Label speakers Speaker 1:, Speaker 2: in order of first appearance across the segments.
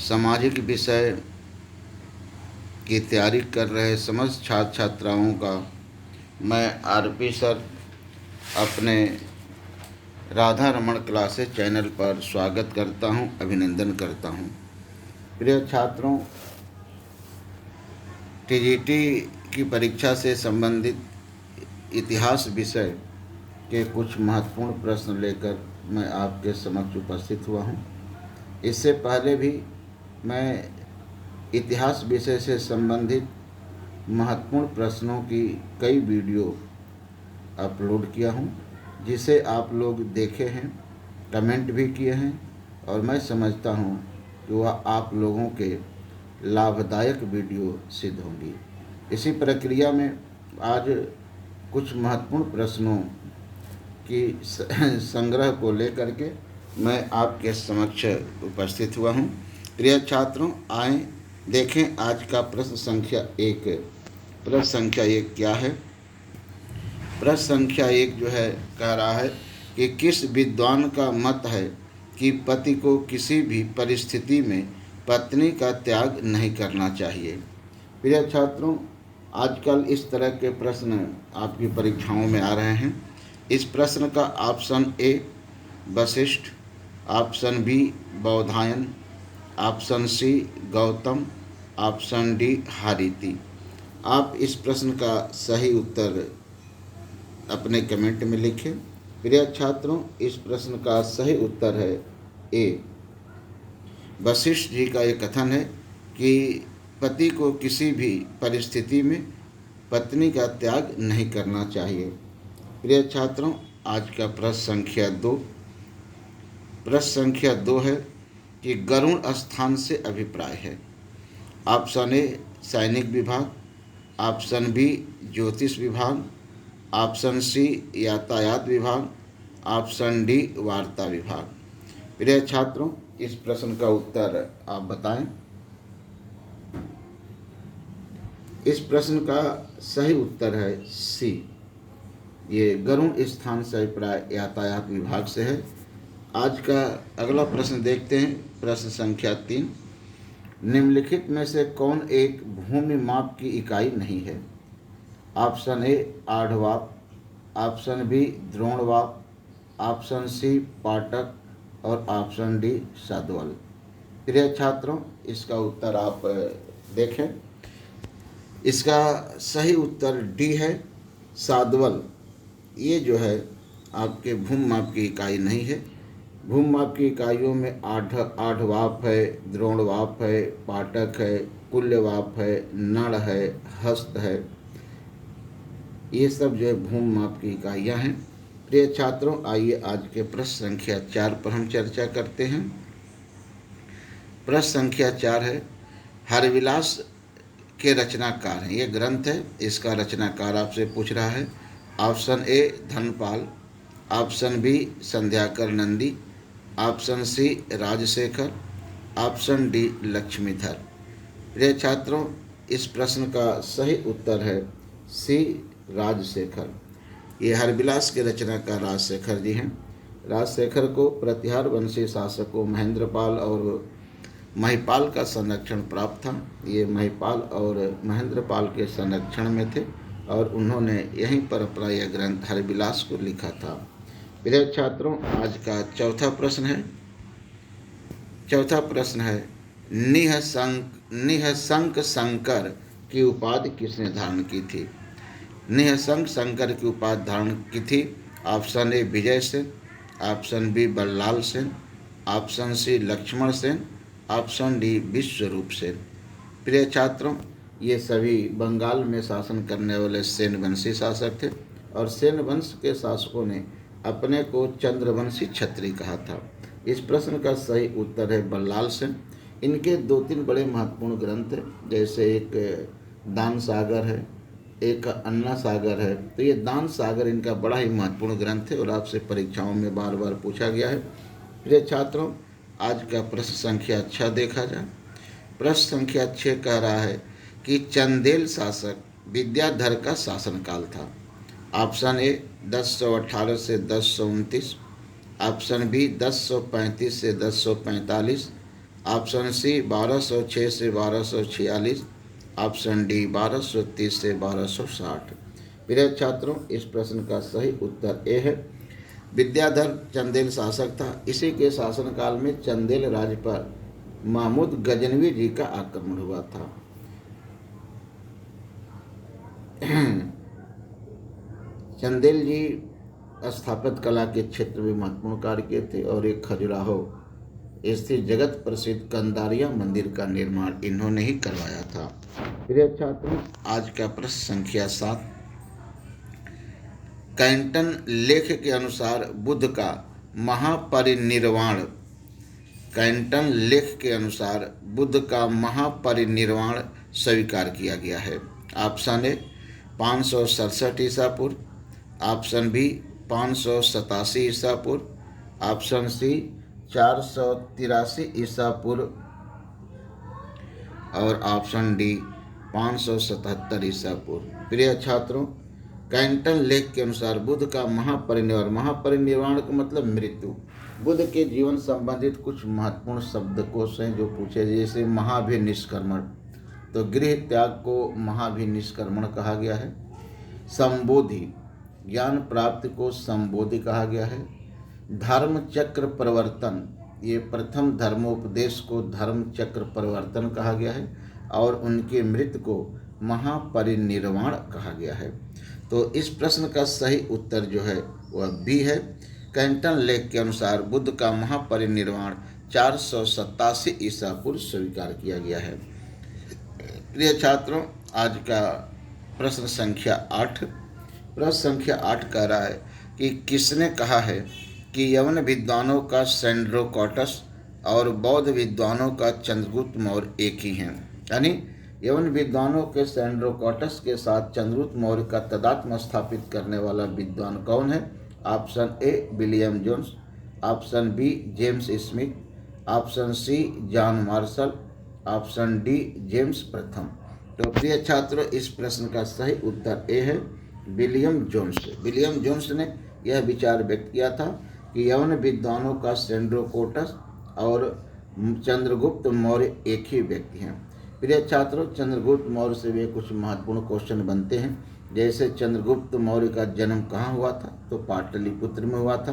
Speaker 1: सामाजिक विषय की तैयारी कर रहे समस्त छात्र छात्राओं का मैं आरपी सर अपने राधा रमण क्लासेस चैनल पर स्वागत करता हूं, अभिनंदन करता हूं। प्रिय छात्रों, टीजीटी की परीक्षा से संबंधित इतिहास विषय के कुछ महत्वपूर्ण प्रश्न लेकर मैं आपके समक्ष उपस्थित हुआ हूं। इससे पहले भी मैं इतिहास विषय से संबंधित महत्वपूर्ण प्रश्नों की कई वीडियो अपलोड किया हूं, जिसे आप लोग देखे हैं, कमेंट भी किए हैं और मैं समझता हूं कि वह आप लोगों के लाभदायक वीडियो सिद्ध होंगी। इसी प्रक्रिया में आज कुछ महत्वपूर्ण प्रश्नों की संग्रह को लेकर के मैं आपके समक्ष उपस्थित हुआ हूं। प्रिय छात्रों, आए देखें आज का प्रश्न संख्या 1। प्रश्न संख्या 1 क्या है? प्रश्न संख्या 1 जो है कह रहा है कि किस विद्वान का मत है कि पति को किसी भी परिस्थिति में पत्नी का त्याग नहीं करना चाहिए। प्रिय छात्रों, आजकल इस तरह के प्रश्न आपकी परीक्षाओं में आ रहे हैं। इस प्रश्न का option A Vashishtha, option B Baudhayana, option C Gautam, option D Hariti. आप इस प्रश्न का सही उत्तर अपने कमेंट में लिखें। प्रिय छात्रों, इस प्रश्न का सही उत्तर है ए। वशिष्ठ जी का ये कथन है कि पति को किसी भी परिस्थिति में पत्नी का त्याग नहीं करना चाहिए। प्रिय छात्रों, आज का प्रश्न संख्या 2। प्रश्न संख्या 2 है कि गरुण स्थान से अभिप्राय है। ऑप्शन ए सैनिक विभाग, ऑप्शन बी ज्योतिष विभाग, ऑप्शन सी यातायात विभाग, ऑप्शन डी वार्ता विभाग। प्रिय छात्रों, इस प्रश्न का उत्तर आप बताएं। इस प्रश्न का सही उत्तर है सी। ये गरुण स्थान से अभिप्राय यातायात विभाग से है। आज का अगला प्रश्न देखते हैं। प्रश्न संख्या 3। निम्नलिखित में से कौन एक भूमि माप की इकाई नहीं है? ऑप्शन ए आढ़वाप, ऑप्शन बी द्रोणवाप, ऑप्शन सी पाटक और ऑप्शन डी सादवल। प्रिय छात्रों, इसका उत्तर आप देखें। इसका सही उत्तर डी है सादवल। ये जो है आपके भूमि माप की इकाई नहीं है। भूमि माप की इकाइयों में आढ़वाप है, द्रोणवाप है, पाटक है, कुल्यवाप है, नड़ है, हस्त है। ये सब जो है भूमि माप की इकाइयाँ हैं। प्रिय छात्रों, आइए आज के प्रश्न संख्या 4 पर हम चर्चा करते हैं। प्रश्न संख्या 4 है, हरविलास के रचनाकार हैं। ये ग्रंथ है, इसका रचनाकार आपसे पूछ रहा है। Option A Dhanpal, option B Sandhyakar Nandi, option C Rajshekhar, option D Lakshmidhar. प्रिय छात्रों, इस प्रश्न का सही उत्तर है सी राजशेखर। ये हरविलास के रचनाकार राजशेखर जी हैं। राजशेखर को प्रतिहार वंशी शासकों महेंद्रपाल और महिपाल का संरक्षण प्राप्त था। ये महिपाल और महेंद्रपाल के संरक्षण में थे और उन्होंने यहीं पर अपना यह ग्रंथ हरविलास को लिखा था। प्रिय छात्रों, आज का चौथा प्रश्न है। चौथा प्रश्न है, निःशंक शंकर की उपाधि किसने धारण की थी? निःशंक शंकर की उपाधि धारण की थी। Option A Vijay Sen, option B Ballal Sen, option C Lakshman Sen, option D Vishwarup Sen. प्रिय छात्रों, ये सभी बंगाल में शासन करने वाले सेन वंशी शासक थे और सेन वंश के शासकों ने अपने को चंद्रवंशी क्षत्रिय कहा था। इस प्रश्न का सही उत्तर है बल्लाल सेन। इनके 2-3 बड़े महत्वपूर्ण ग्रंथ हैं, जैसे एक दान सागर है, एक अन्ना सागर है। तो ये दान सागर इनका बड़ा ही महत्वपूर्ण ग्रंथ है और आपसे परीक्षाओं में बार बार पूछा गया है। प्रिय छात्रों, आज का प्रश्न संख्या 6 देखा जाए। प्रश्न संख्या 6 कह रहा है कि चंदेल शासक विद्याधर का शासनकाल था। ऑप्शन ए 1018 से 1029, ऑप्शन बी 1035 से 1045, ऑप्शन सी 1206 से 1246, ऑप्शन डी 1230 से 1260। प्रिय छात्रों, इस प्रश्न का सही उत्तर ए है। विद्याधर चंदेल शासक था। इसी के शासनकाल में चंदेल राज्य पर महमूद गजनवी जी का आक्रमण हुआ था। चंदेल जी स्थापत्य कला के क्षेत्र में महत्वपूर्ण कार्य किए थे और एक खजुराहो स्थित जगत प्रसिद्ध कंदारिया मंदिर का निर्माण इन्होंने ही करवाया था। प्रिय छात्रों, आज का प्रश्न संख्या 7। कैंटन लेख के अनुसार बुद्ध का महापरिनिर्वाण कैंटन लेख के अनुसार बुद्ध का महापरिनिर्वाण स्वीकार किया गया है। ऑप्शन ए 567 ईसा पूर्व, ऑप्शन बी 587 ईसा पूर्व, ऑप्शन सी 483 ईसा पूर्व और ऑप्शन डी 577 ईसा पूर्व। प्रिय छात्रों, कैंटन लेख के अनुसार बुद्ध का महापरिनिर्वाण का मतलब मृत्यु। बुद्ध के जीवन संबंधित कुछ महत्वपूर्ण शब्दकोश हैं जो पूछे, जैसे महाभिनिष्क्रमण, तो गृह त्याग को महाभिनिष्क्रमण कहा गया है। संबोधि, ज्ञान प्राप्ति को संबोधि कहा गया है। धर्म चक्र परिवर्तन, ये प्रथम धर्मोपदेश को धर्म चक्र परिवर्तन कहा गया है और उनके मृत्यु को महापरिनिर्वाण कहा गया है। तो इस प्रश्न का सही उत्तर जो है वह बी है। कैंटन लेख के अनुसार बुद्ध का महापरिनिर्वाण 487 ईसा पूर्व स्वीकार किया गया है। प्रिय छात्रों, आज का प्रश्न संख्या 8। प्रश्न संख्या 8 कह रहा है कि किसने कहा है कि यवन विद्वानों का सेंड्रोकोटस और बौद्ध विद्वानों का चंद्रगुप्त मौर्य एक ही हैं। यानी यवन विद्वानों के सेंड्रोकोटस के साथ चंद्रगुप्त मौर्य का तदात्म्य स्थापित करने वाला विद्वान कौन है? Option A William Jones, option B James Smith, option C John Marshall, option D James प्रथम। तो प्रिय छात्रों, इस प्रश्न का सही उत्तर ए है विलियम जोन्स। विलियम जोन्स ने यह विचार व्यक्त किया था कि यवन विद्वानों का सेंड्रोकोटस और चंद्रगुप्त मौर्य एक ही व्यक्ति हैं। प्रिय छात्रों, चंद्रगुप्त मौर्य से वे कुछ महत्वपूर्ण क्वेश्चन बनते हैं, जैसे चंद्रगुप्त मौर्य का जन्म कहाँ हुआ था? तो पाटलिपुत्र में हुआ था।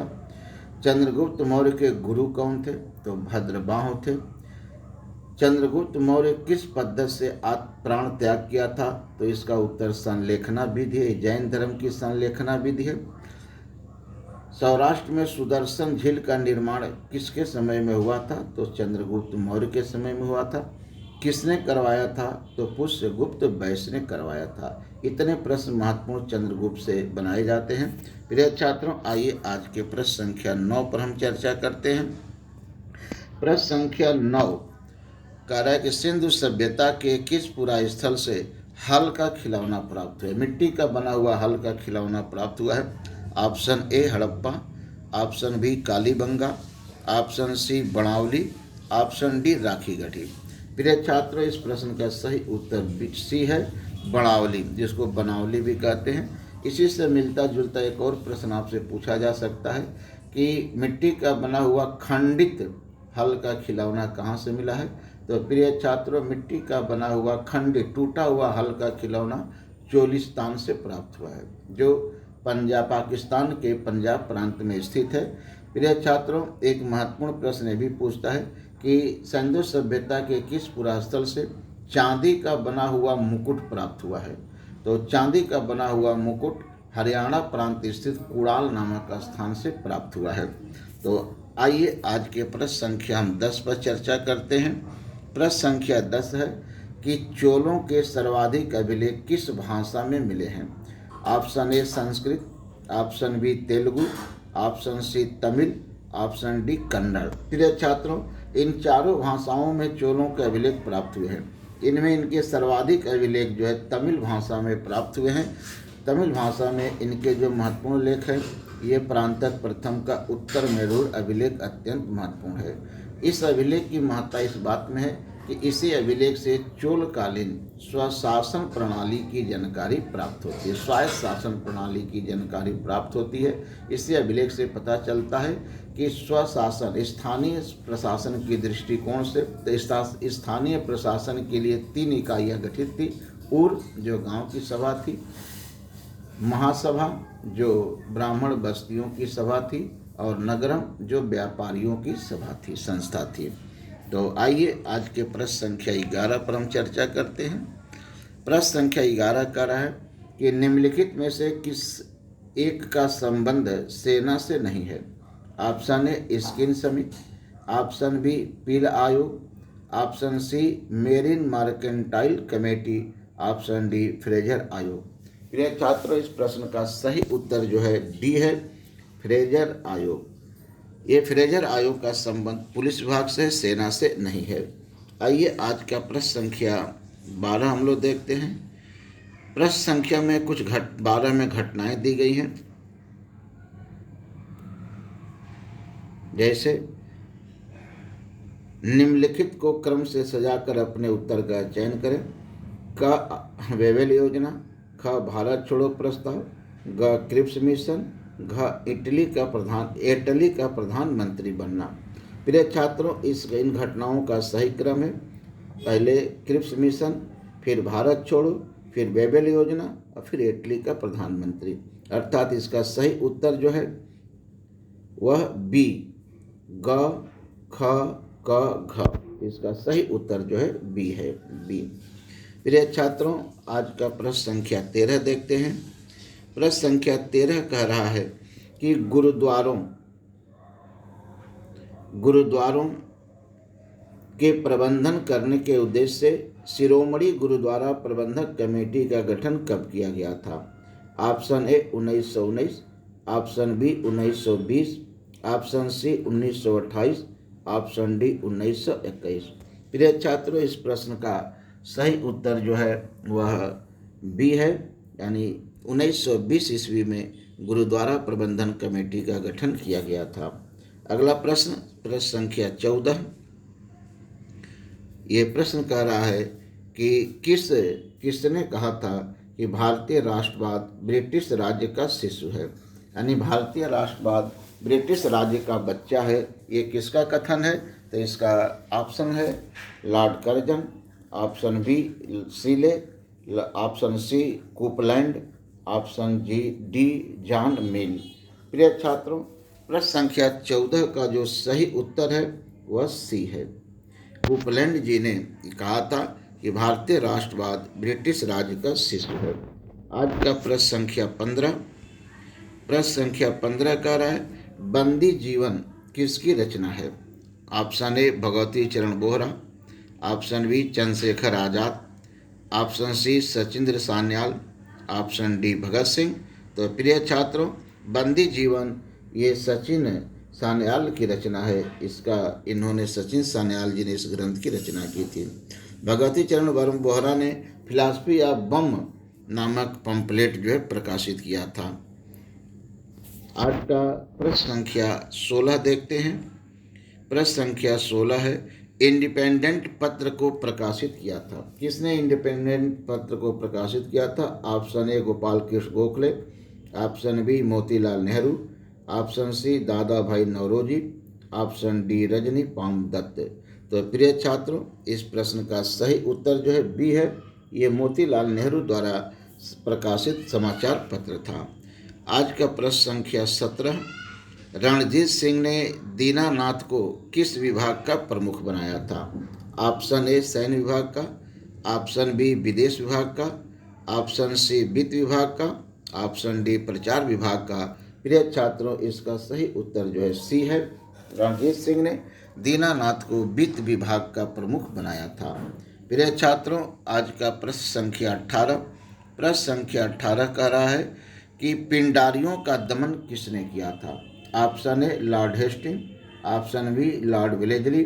Speaker 1: चंद्रगुप्त मौर्य के गुरु कौन थे? तो भद्रबाहु थे। चंद्रगुप्त मौर्य किस पद्धति से प्राण त्याग किया था? तो इसका उत्तर संलेखना विधि है, जैन धर्म की संलेखना विधि है। सौराष्ट्र में सुदर्शन झील का निर्माण किसके समय में हुआ था? तो चंद्रगुप्त मौर्य के समय में हुआ था। किसने करवाया था? तो पुष्यगुप्त वैश्य ने करवाया था। इतने प्रश्न महत्वपूर्ण चंद्रगुप्त से बनाए जाते हैं। प्रिय छात्रों, आइए आज के प्रश्न संख्या 9 पर हम चर्चा करते हैं। प्रश्न संख्या 9 कह रहा है कि सिंधु सभ्यता के किस पुरा स्थल से हल का खिलौना प्राप्त हुआ? मिट्टी का बना हुआ हल का खिलौना प्राप्त हुआ है। Option A Harappa, option B Kalibanga, option C Banawali, option D Rakhi Garhi. प्रिय छात्रों, इस प्रश्न का सही उत्तर सी है बनावली, जिसको बनावली भी कहते हैं। इसी से मिलता जुलता एक और प्रश्न आपसे पूछा जा सकता है कि मिट्टी का बना हुआ खंडित हल का खिलौना कहाँ से मिला है? तो प्रिय छात्रों, मिट्टी का बना हुआ खंडित टूटा हुआ हल का खिलौना चोलिस्तान से प्राप्त हुआ है, जो पंजाब पाकिस्तान के पंजाब प्रांत में स्थित है। प्रिय छात्रों, एक महत्वपूर्ण प्रश्न भी पूछता है कि सिंधु सभ्यता के किस पुरास्थल से चांदी का बना हुआ मुकुट प्राप्त हुआ है? तो चांदी का बना हुआ मुकुट हरियाणा प्रांत स्थित कुड़ाल नामक स्थान से प्राप्त हुआ है। तो आइए आज के प्रश्न संख्या हम 10 पर चर्चा करते हैं। प्रश्न संख्या 10 है कि चोलों के सर्वाधिक अभिलेख किस भाषा में मिले हैं? Option A Sanskrit, option B Telugu, option C Tamil, option D Kannada. प्रिय छात्रों, इन चारों भाषाओं में चोलों के अभिलेख प्राप्त हुए हैं। इनमें इनके सर्वाधिक अभिलेख जो है तमिल भाषा में प्राप्त हुए हैं। तमिल भाषा में इनके जो महत्वपूर्ण लेख हैं, ये प्रांतक प्रथम का उत्तर मेरूर अभिलेख अत्यंत महत्वपूर्ण है। इस अभिलेख की महत्ता इस बात में है कि इसी अभिलेख से चोलकालीन स्वशासन प्रणाली की जानकारी प्राप्त होती है। स्वायत्त शासन प्रणाली की जानकारी प्राप्त होती है। इसी अभिलेख से पता चलता है कि स्वशासन स्थानीय प्रशासन की दृष्टिकोण से तो स्थानीय प्रशासन के लिए 3 इकाइयाँ गठित थी। उर जो गांव की सभा थी, महासभा जो ब्राह्मण बस्तियों की सभा थी, और नगरम जो व्यापारियों की सभा थी, संस्था थी। तो आइए आज के प्रश्न संख्या 11 पर हम चर्चा करते हैं। प्रश्न संख्या 11 कह रहा है कि निम्नलिखित में से किस एक का संबंध सेना से नहीं है। ऑप्शन ए स्किन समिति, ऑप्शन बी पील आयोग, option C marine mercantile committee, option D Fraser आयोग। प्रिय छात्रों, इस प्रश्न का सही उत्तर जो है डी है, फ्रेजर आयोग। ये फ्रेजर आयोग का संबंध पुलिस विभाग से, सेना से नहीं है। आइए आज का प्रश्न संख्या 12 हम लोग देखते हैं। प्रश्न संख्या में कुछ 12 में घटनाएं दी गई हैं, जैसे निम्नलिखित को क्रम से सजाकर अपने उत्तर का चयन करें। क वेवेल योजना, ख भारत छोड़ो प्रस्ताव, ग क्रिप्स मिशन, घ इटली का प्रधानमंत्री बनना। प्रिय छात्रों, इन घटनाओं का सही क्रम है पहले क्रिप्स मिशन, फिर भारत छोड़ो, फिर वेवेल योजना और फिर इटली का प्रधानमंत्री। अर्थात इसका सही उत्तर जो है वह बी, ग ख क घ। इसका सही उत्तर जो है बी है, बी। प्रिय छात्रों, आज का प्रश्न संख्या 13 देखते हैं। प्रश्न संख्या 13 कह रहा है कि गुरुद्वारों के प्रबंधन करने के उद्देश्य से शिरोमणि गुरुद्वारा प्रबंधक कमेटी का गठन कब किया गया था। Option A 1919, option B 1920, option C 1928, option D 1921। प्रिय छात्रों, इस प्रश्न का सही उत्तर जो है वह बी है, यानी 1920 ईस्वी में गुरुद्वारा प्रबंधन कमेटी का गठन किया गया था। अगला प्रश्न, प्रश्न संख्या 14। ये प्रश्न कह रहा है कि किसने कहा था कि भारतीय राष्ट्रवाद ब्रिटिश राज्य का शिशु है, यानी भारतीय राष्ट्रवाद ब्रिटिश राज्य का बच्चा है। ये किसका कथन है? तो इसका ऑप्शन है Lord Curzon, option B Seeley, option C Coupland, option D John Mill. प्रिय छात्रों, प्रश्न संख्या 14 का जो सही उत्तर है वह सी है। कूपलैंड जी ने कहा था कि भारतीय राष्ट्रवाद ब्रिटिश राज्य का शिशु है। आज का प्रश्न संख्या 15। प्रश्न संख्या 15 कह रहा है बंदी जीवन किसकी रचना है। Option A Bhagwati Charan Bohra, option B Chandrashekhar Azad, option C Sachindra Sanyal, option D Bhagat Singh. तो प्रिय छात्रों, बंदी जीवन ये सचिन सान्याल की रचना है। इन्होंने सचिन सान्याल जी ने इस ग्रंथ की रचना की थी। भगवती चरण बोहरा ने फिलॉसफी ऑफ बम नामक पंपलेट जो है प्रकाशित किया था। आज का प्रश्न संख्या 16 देखते हैं। प्रश्न संख्या 16 है इंडिपेंडेंट पत्र को प्रकाशित किया था। किसने इंडिपेंडेंट पत्र को प्रकाशित किया था? Option A Gopal Krishna Gokhale, option B Motilal Nehru, option C Dadabhai Naoroji, option D Rajani Palme Dutt. तो प्रिय छात्रों, इस प्रश्न का सही उत्तर जो है बी है, ये मोतीलाल नेहरू द्वारा प्रकाशित समाचार पत्र था। आज का प्रश्न संख्या 17। रणजीत सिंह ने दीनानाथ को किस विभाग का प्रमुख बनाया था? ऑप्शन ए सैन्य विभाग का, ऑप्शन बी विदेश विभाग का, ऑप्शन सी वित्त विभाग का, ऑप्शन डी प्रचार विभाग का। प्रिय छात्रों, इसका सही उत्तर जो है सी है। रणजीत सिंह ने दीनानाथ को वित्त विभाग का प्रमुख बनाया था। प्रिय छात्रों, आज का प्रश्न संख्या 18। प्रश्न संख्या 18 कह रहा है कि पिंडारियों का दमन किसने किया था? Option A lord Hastings, option B lord Wellesley,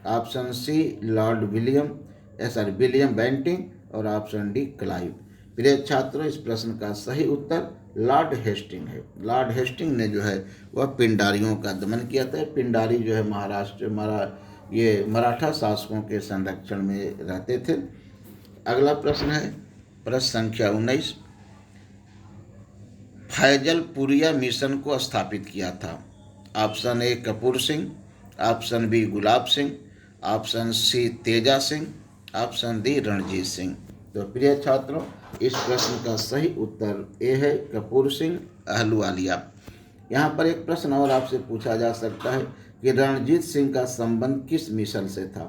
Speaker 1: option C lord William Bentinck और ऑप्शन डी क्लाइव। प्रिय छात्रों, इस प्रश्न का सही उत्तर लॉर्ड हेस्टिंग है। लॉर्ड हेस्टिंग ने जो है वह पिंडारियों का दमन किया था। पिंडारी जो है महाराष्ट्र ये मराठा शासकों के संरक्षण में रहते थे। अगला प्रश्न है प्रश्न संख्या 19, फैजलपुरिया मिशन को स्थापित किया था। Option A Kapur Singh, option B Gulab Singh, option C Teja Singh, option D Ranjit Singh. तो प्रिय छात्रों, इस प्रश्न का सही उत्तर ए है कपूर सिंह अहलूवालिया। यहाँ पर एक प्रश्न और आपसे पूछा जा सकता है कि रणजीत सिंह का संबंध किस मिशन से था।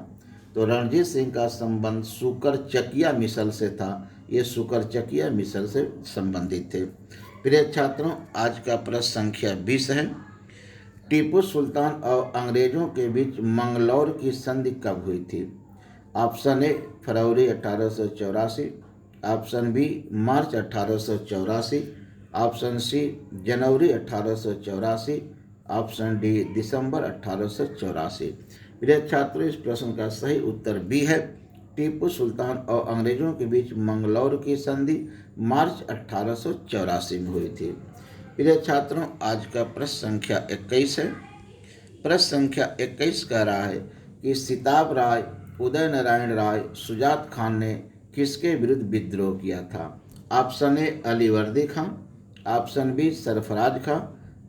Speaker 1: तो रणजीत सिंह का संबंध सुकरचकिया मिशन से था। ये सुकरचकिया मिशन से संबंधित थे। प्रिय छात्रों, आज का प्रश्न संख्या 20 है, टीपू सुल्तान और अंग्रेजों के बीच मंगलौर की संधि कब हुई थी। ऑप्शन ए फरवरी 1884, ऑप्शन बी मार्च 1884, ऑप्शन सी जनवरी 1884, ऑप्शन डी दिसंबर 1884। प्रिय छात्रों, इस प्रश्न का सही उत्तर बी है, टीपू सुल्तान और अंग्रेजों के बीच मंगलौर की संधि मार्च 1884 में हुई थी। प्रिय छात्रों, आज का प्रश्न संख्या 21 है। प्रश्न संख्या 21 कह रहा है कि सिताब राय, उदय नारायण राय, सुजात खान ने किसके विरुद्ध विद्रोह किया था। Option A Alivardi Khan, option B Sarfaraz Khan,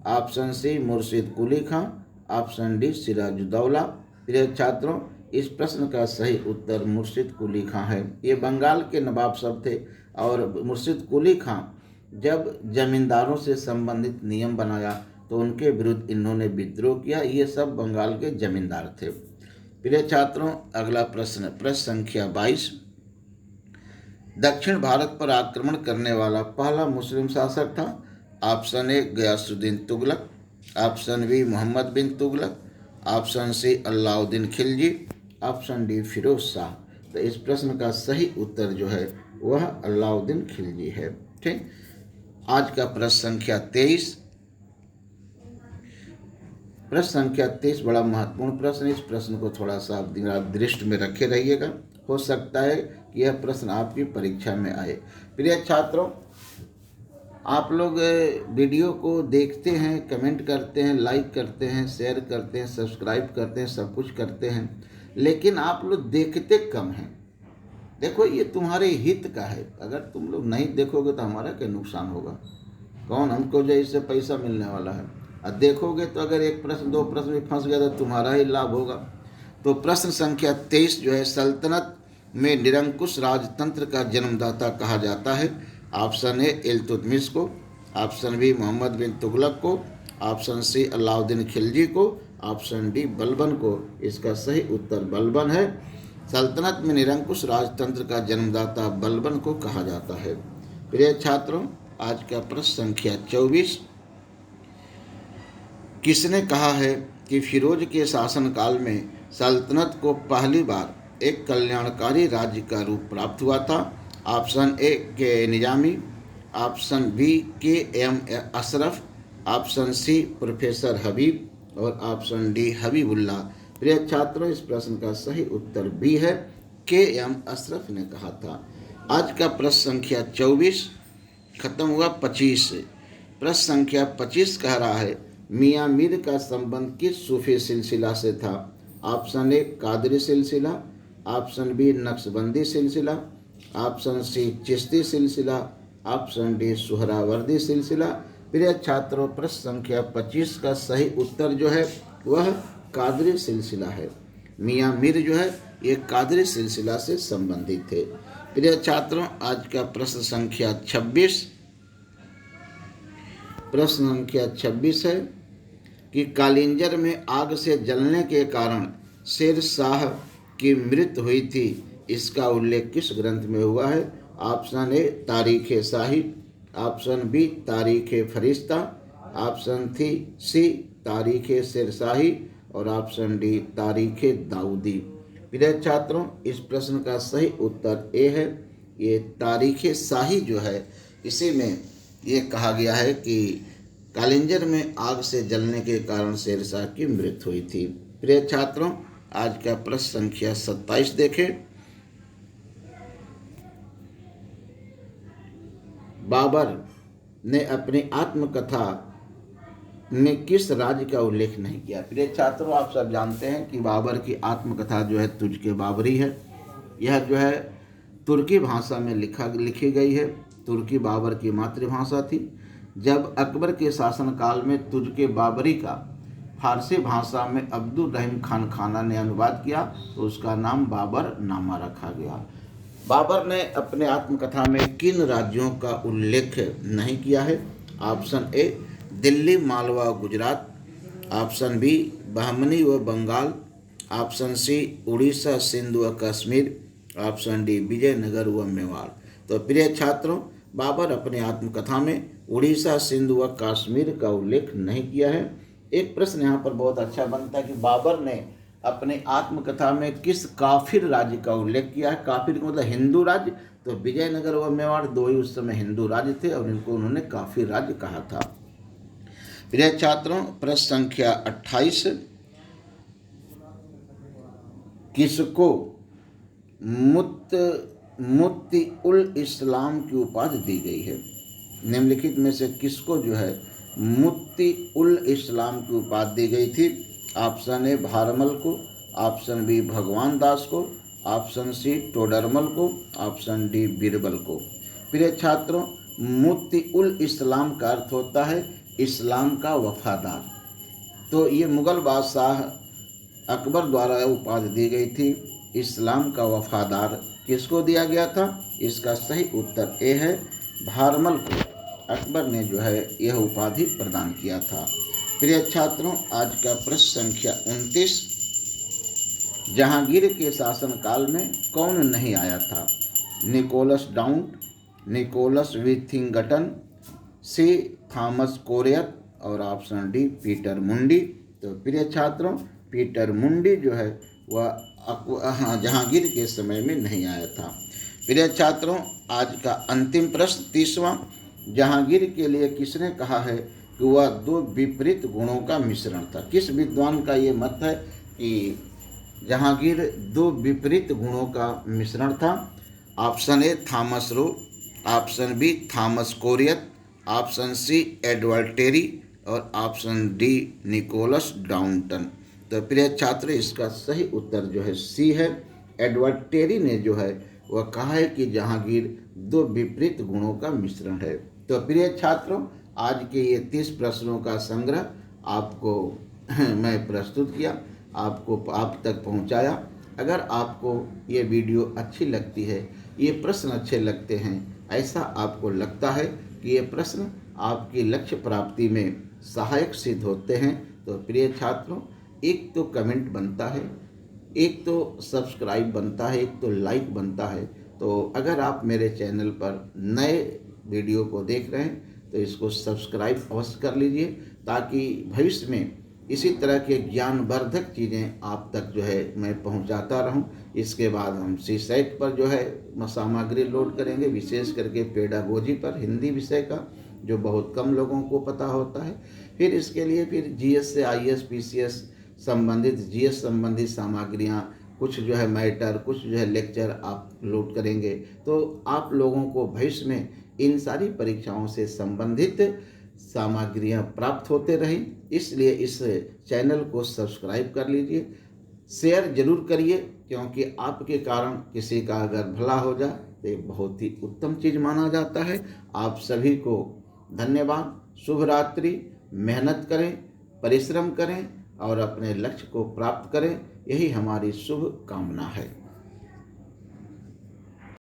Speaker 1: option C Murshid Quli Khan, option D Sirajuddaulah. प्रिय छात्रों, इस प्रश्न का सही उत्तर मुर्शिद कुली खां है। ये बंगाल के नवाब साहब थे और मुर्शिद कुली खां जब जमींदारों से संबंधित नियम बनाया तो उनके विरुद्ध इन्होंने विद्रोह किया। ये सब बंगाल के जमींदार थे। प्रिय छात्रों, अगला प्रश्न प्रश्न संख्या 22, दक्षिण भारत पर आक्रमण करने वाला पहला मुस्लिम शासक था। Option A Ghiyasuddin Tughlaq, option B Mohammad bin Tughlaq, option C Alauddin Khilji, option D Firoz Shah. तो इस प्रश्न का सही उत्तर जो है वह अलाउद्दीन खिलजी है। ठीक, आज का प्रश्न संख्या 23, प्रश्न संख्या 23 बड़ा महत्वपूर्ण प्रश्न है। इस प्रश्न को थोड़ा सा दृष्टि में रखे रहिएगा, हो सकता है कि यह प्रश्न आपकी परीक्षा में आए। प्रिय छात्रों, आप लोग वीडियो को देखते हैं, कमेंट करते हैं, लाइक करते हैं, शेयर करते हैं, सब्सक्राइब करते हैं, सब कुछ करते हैं, लेकिन आप लोग देखते कम हैं। देखो, ये तुम्हारे हित का है। अगर तुम लोग नहीं देखोगे तो हमारा क्या नुकसान होगा। कौन, हमको जो इससे पैसा मिलने वाला है। और देखोगे तो अगर एक प्रश्न दो प्रश्न में फंस गया तो तुम्हारा ही लाभ होगा। तो प्रश्न संख्या 23 जो है, सल्तनत में निरंकुश राजतंत्र का जन्मदाता कहा जाता है। ऑप्शन ए इल्तुतमिश को, ऑप्शन बी मोहम्मद बिन तुगलक को, ऑप्शन सी अलाउद्दीन खिलजी को, ऑप्शन डी बलबन को। इसका सही उत्तर बलबन है। सल्तनत में निरंकुश राजतंत्र का जन्मदाता बलबन को कहा जाता है। प्रिय छात्रों, आज का प्रश्न संख्या 24, किसने कहा है कि फिरोज के शासनकाल में सल्तनत को पहली बार एक कल्याणकारी राज्य का रूप प्राप्त हुआ था। Option A K Nizami, option B K M Ashraf, option C professor Habib और ऑप्शन डी हबीबुल्ला। प्रिय छात्रों, इस प्रश्न का सही उत्तर बी है, के एम अशरफ ने कहा था। आज का प्रश्न संख्या 24 खत्म हुआ 25 से। प्रश्न संख्या 25 कह रहा है, मियाँ मीर का संबंध किस सूफी सिलसिला से था। ऑप्शन ए कादरी सिलसिला, ऑप्शन बी नक्शबंदी सिलसिला, ऑप्शन सी चिश्ती सिलसिला, ऑप्शन डी सुहरावर्दी सिलसिला। प्रिय छात्रों, प्रश्न संख्या 25 का सही उत्तर जो है वह कादरी सिलसिला है। मियाँ मीर जो है ये कादरी सिलसिला से संबंधित थे। प्रिय छात्रों, आज का प्रश्न संख्या 26, प्रश्न संख्या 26 है कि कालिंजर में आग से जलने के कारण शेर शाह की मृत्यु हुई थी। इसका उल्लेख किस ग्रंथ में हुआ है। ऑप्शन ए तारीख शाही, ऑप्शन बी तारीख फरिश्ता, ऑप्शन सी तारीख शेरशाही और ऑप्शन डी तारीख दाऊदी। प्रिय छात्रों, इस प्रश्न का सही उत्तर ए है। ये तारीख शाही जो है इसी में ये कहा गया है कि कालिंजर में आग से जलने के कारण शेरशाह की मृत्यु हुई थी। प्रिय छात्रों, आज का प्रश्न संख्या 27 देखें। बाबर ने अपनी आत्मकथा में किस राज्य का उल्लेख नहीं किया। प्रिय छात्रों, आप सब जानते हैं कि बाबर की आत्मकथा जो है तुझके बाबरी है। यह जो है तुर्की भाषा में लिखी गई है। तुर्की बाबर की मातृभाषा थी। जब अकबर के शासनकाल में तुझके बाबरी का फारसी भाषा में अब्दुल रहीम खान खाना ने अनुवाद किया तो उसका नाम बाबर नामा रखा गया। बाबर ने अपने आत्मकथा में किन राज्यों का उल्लेख नहीं किया है? Option A Delhi, Malwa, Gujarat. Option B Bahmani व बंगाल। ऑप्शन सी उड़ीसा, सिंध व कश्मीर। ऑप्शन डी विजयनगर व मेवाड़। तो प्रिय छात्रों, बाबर अपने आत्मकथा में उड़ीसा, सिंध व कश्मीर का उल्लेख नहीं किया है। एक प्रश्न यहाँ पर बहुत अच्छा बनता है कि बाबर ने अपने आत्मकथा में किस काफिर राज्य का उल्लेख किया है? काफिर का मतलब हिंदू राज्य। तो विजयनगर व मेवाड़ दो ही उस समय हिंदू राज्य थे और इनको उन्होंने काफिर राज्य कहा था। प्रिय छात्रों, प्रश्न संख्या 28, किसको मुफ्ती उल इस्लाम की उपाधि दी गई है? निम्नलिखित में से किसको जो है मुफ्ती उल इस्लाम की उपाधि दी गई थी? ऑप्शन ए भारमल को। ऑप्शन बी भगवान दास को। ऑप्शन सी टोडरमल को। ऑप्शन डी बीरबल को। प्रिय छात्रों, मुफ्ती उल इस्लाम का अर्थ होता है इस्लाम का वफादार। तो ये मुग़ल बादशाह अकबर द्वारा उपाधि दी गई थी इस्लाम का वफादार। किसको दिया गया था? इसका सही उत्तर ए है भारमल को अकबर ने जो है यह उपाधि प्रदान किया था। प्रिय छात्रों, आज का प्रश्न संख्या 29, जहांगीर के शासनकाल में कौन नहीं आया था? निकोलस डाउंट, निकोलस विथिंगटन, सी थॉमस कोरियत और ऑप्शन डी पीटर मुंडी। तो प्रिय छात्रों, पीटर मुंडी जो है वह जहांगीर के समय में नहीं आया था। प्रिय छात्रों, आज का अंतिम प्रश्न 30वां, जहांगीर के लिए किसने कहा है कि वह दो विपरीत गुणों का मिश्रण था? किस विद्वान का ये मत है कि जहांगीर दो विपरीत गुणों का मिश्रण था? Option A Thomas Roe, option B Thomas Coryat, option C Edward Terry और ऑप्शन डी निकोलस डाउंटन। तो प्रिय छात्र, इसका सही उत्तर जो है सी है। एडवर्ड टेरी ने जो है वह कहा है कि जहांगीर दो विपरीत गुणों का मिश्रण है। तो प्रिय छात्रों, आज के ये 30 प्रश्नों का संग्रह आपको मैं प्रस्तुत किया, आपको आप तक पहुंचाया। अगर आपको ये वीडियो अच्छी लगती है, ये प्रश्न अच्छे लगते हैं, ऐसा आपको लगता है कि ये प्रश्न आपकी लक्ष्य प्राप्ति में सहायक सिद्ध होते हैं, तो प्रिय छात्रों, एक तो कमेंट बनता है, एक तो सब्सक्राइब बनता है, एक तो लाइक बनता है। तो अगर आप मेरे चैनल पर नए वीडियो को देख रहे हैं तो इसको सब्सक्राइब अवश्य कर लीजिए, ताकि भविष्य में इसी तरह के ज्ञानवर्धक चीज़ें आप तक जो है मैं पहुंचाता रहूं। इसके बाद हम सीसेट पर जो है सामग्री लोड करेंगे, विशेष करके पेडागोजी पर, हिंदी विषय का, जो बहुत कम लोगों को पता होता है। फिर इसके लिए फिर जीएस से आईएएस पीसीएस संबंधित, जीएस संबंधित सामग्रियाँ, कुछ जो है मैटर, कुछ जो है लेक्चर आप लोड करेंगे, तो आप लोगों को भविष्य में इन सारी परीक्षाओं से संबंधित सामग्रियां प्राप्त होते रहें। इसलिए इस चैनल को सब्सक्राइब कर लीजिए, शेयर जरूर करिए, क्योंकि आपके कारण किसी का अगर भला हो जाए तो ये बहुत ही उत्तम चीज़ माना जाता है। आप सभी को धन्यवाद, शुभ रात्रि। मेहनत करें, परिश्रम करें और अपने लक्ष्य को प्राप्त करें, यही हमारी शुभ कामना है।